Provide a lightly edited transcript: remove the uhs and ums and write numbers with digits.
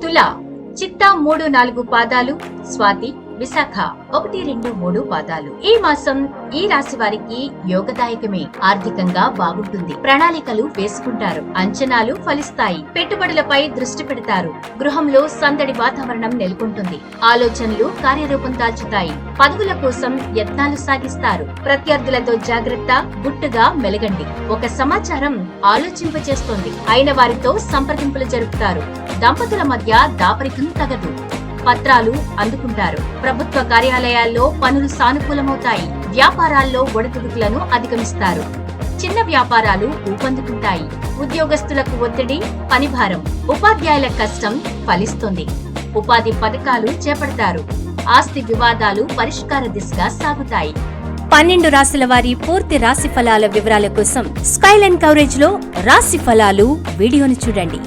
తుల చిత్తా 3-4 పాదాలు, స్వాతి విశాఖ 1-2-3 పాదాలు. ఈ మాసం ఈ రాశి వారికి యోగదాయకమే. ఆర్థికంగా బాగుంటుంది. ప్రణాళికలు వేసుకుంటారు. అంచనాలు ఫలిస్తాయి. పెట్టుబడులపై దృష్టి పెడతారు. గృహంలో సందడి వాతావరణం నెలకొంటుంది. ఆలోచనలు కార్యరూపం దాల్చుతాయి. పదవుల కోసం యత్నాలు సాగిస్తారు. ప్రత్యర్థులతో జాగ్రత్త, గుట్టుగా మెలగండి. ఒక సమాచారం ఆలోచింపచేస్తోంది. అయిన వారితో సంప్రదింపులు జరుపుతారు. దంపతుల మధ్య దాపరికం తగదు. పత్రాలు అందుకుంటారు. ప్రభుత్వ కార్యాలయాల్లో పనులు సానుకూలమవుతాయి. వ్యాపారాల్లో ఒడిదుడుకులను అధిగమిస్తారు. చిన్న వ్యాపారాలు ఊపందుకుంటాయి. ఉద్యోగస్తులకు ఒత్తిడి, పనిభారం. ఉపాధ్యాయుల కష్టం ఫలిస్తుంది. ఉపాధి పథకాలు చేపడతారు. ఆస్తి వివాదాలు పరిష్కార దిశగా సాగుతాయి. 12 రాశుల వారి పూర్తి రాశి ఫలాల వివరాల కోసం స్కైలైన్ కవరేజ్ లో రాశి ఫలాలు వీడియోను చూడండి.